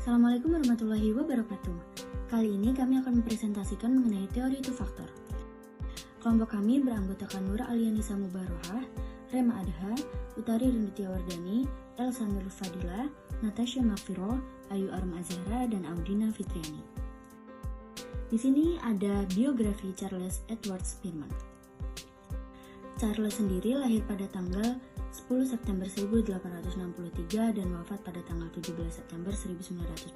Assalamualaikum warahmatullahi wabarakatuh. Kali ini kami akan mempresentasikan mengenai teori two factor. Kelompok kami beranggotakan Nur Alianisa Mubarohah, Rema Adha, Utari Rindutia Wardani, Elsa Nur Fadila, Natasha Magfiro, Ayu Arum Azhara, dan Audina Fitriani. Di sini ada biografi Charles Edward Spearman. Charles sendiri lahir pada tanggal 10 September 1863 dan wafat pada tanggal 17 September 1945.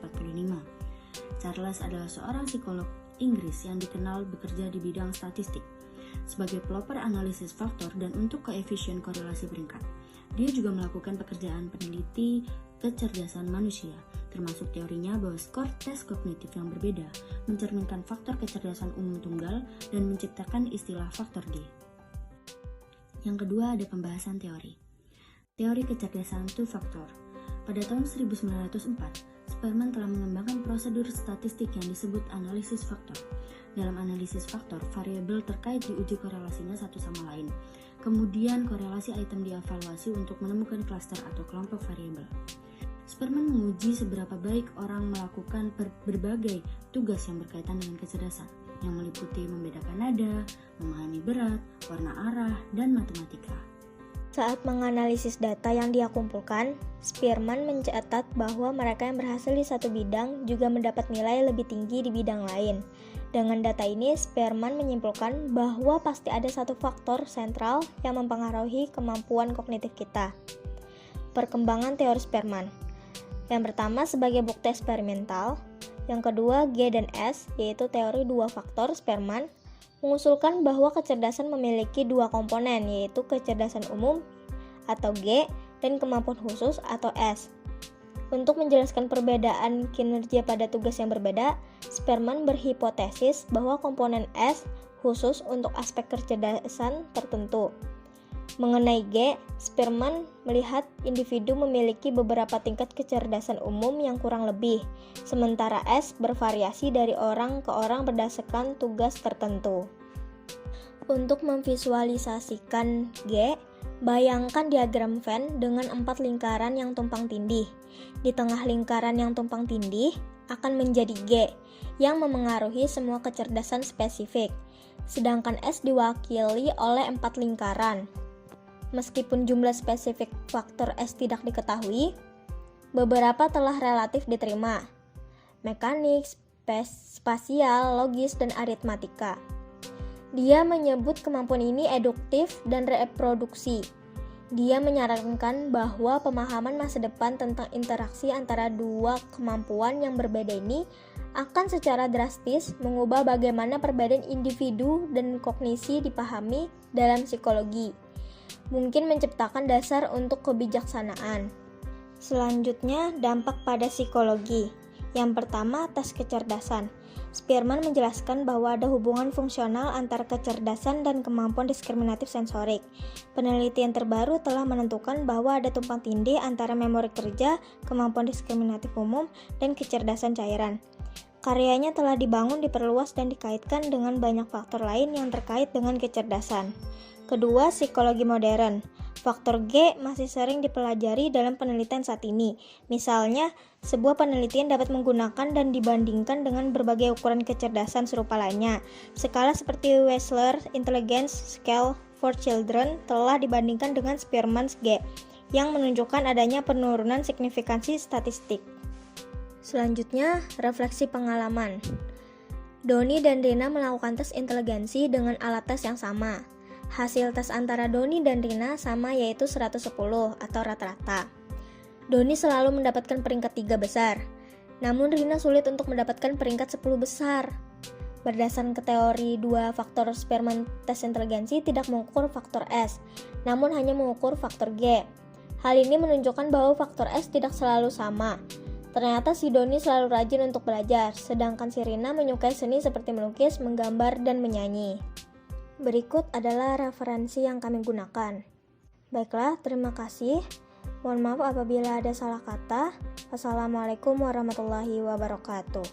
Charles adalah seorang psikolog Inggris yang dikenal bekerja di bidang statistik sebagai pelopor analisis faktor dan untuk koefisien korelasi peringkat. Dia juga melakukan pekerjaan peneliti kecerdasan manusia, termasuk teorinya bahwa skor tes kognitif yang berbeda mencerminkan faktor kecerdasan umum tunggal dan menciptakan istilah faktor G. Yang kedua ada pembahasan teori. Teori kecerdasan two factor. Pada tahun 1904, Spearman telah mengembangkan prosedur statistik yang disebut analisis faktor. Dalam analisis faktor, variabel terkait diuji korelasinya satu sama lain. Kemudian korelasi item dievaluasi untuk menemukan klaster atau kelompok variabel. Spearman menguji seberapa baik orang melakukan berbagai tugas yang berkaitan dengan kecerdasan, yang meliputi membedakan nada, memahami berat, warna arah, dan matematika. Saat menganalisis data yang dia kumpulkan, Spearman mencatat bahwa mereka yang berhasil di satu bidang juga mendapat nilai lebih tinggi di bidang lain. Dengan data ini, Spearman menyimpulkan bahwa pasti ada satu faktor sentral yang mempengaruhi kemampuan kognitif kita. Perkembangan teori Spearman. Yang pertama sebagai bukti eksperimental, yang kedua G dan S, yaitu teori dua faktor Spearman, mengusulkan bahwa kecerdasan memiliki dua komponen, yaitu kecerdasan umum atau G dan kemampuan khusus atau S. Untuk menjelaskan perbedaan kinerja pada tugas yang berbeda, Spearman berhipotesis bahwa komponen S khusus untuk aspek kecerdasan tertentu. Mengenai G, Spearman melihat individu memiliki beberapa tingkat kecerdasan umum yang kurang lebih, sementara S bervariasi dari orang ke orang berdasarkan tugas tertentu. Untuk memvisualisasikan G, bayangkan diagram Venn dengan 4 lingkaran yang tumpang tindih. Di tengah lingkaran yang tumpang tindih akan menjadi G, yang memengaruhi semua kecerdasan spesifik, sedangkan S diwakili oleh 4 lingkaran. Meskipun jumlah spesifik faktor S tidak diketahui, beberapa telah relatif diterima: mekanik, spasial, logis, dan aritmatika. Dia menyebut kemampuan ini eduktif dan reproduksi. Dia menyarankan bahwa pemahaman masa depan tentang interaksi antara dua kemampuan yang berbeda ini akan secara drastis mengubah bagaimana perbedaan individu dan kognisi dipahami dalam psikologi, mungkin menciptakan dasar untuk kebijaksanaan. Selanjutnya, dampak pada psikologi. Yang pertama, tes kecerdasan. Spearman menjelaskan bahwa ada hubungan fungsional antara kecerdasan dan kemampuan diskriminatif sensorik. Penelitian terbaru telah menentukan bahwa ada tumpang tindih antara memori kerja, kemampuan diskriminatif umum, dan kecerdasan cairan. Karyanya telah dibangun, diperluas, dan dikaitkan dengan banyak faktor lain yang terkait dengan kecerdasan. Kedua, psikologi modern. Faktor G masih sering dipelajari dalam penelitian saat ini. Misalnya, sebuah penelitian dapat menggunakan dan dibandingkan dengan berbagai ukuran kecerdasan serupa lainnya. Skala seperti Wechsler Intelligence Scale for Children telah dibandingkan dengan Spearman's G, yang menunjukkan adanya penurunan signifikansi statistik. Selanjutnya, refleksi pengalaman. Doni dan Rina melakukan tes inteligensi dengan alat tes yang sama. Hasil tes antara Doni dan Rina sama, yaitu 110 atau rata-rata. Doni selalu mendapatkan peringkat 3 besar, namun Rina sulit untuk mendapatkan peringkat 10 besar. Berdasarkan ke teori dua faktor Spearman, tes inteligensi tidak mengukur faktor S, namun hanya mengukur faktor G. Hal ini menunjukkan bahwa faktor S tidak selalu sama. Ternyata si Doni selalu rajin untuk belajar, sedangkan si Rina menyukai seni seperti melukis, menggambar, dan menyanyi. Berikut adalah referensi yang kami gunakan. Baiklah, terima kasih. Mohon maaf apabila ada salah kata. Wassalamualaikum warahmatullahi wabarakatuh.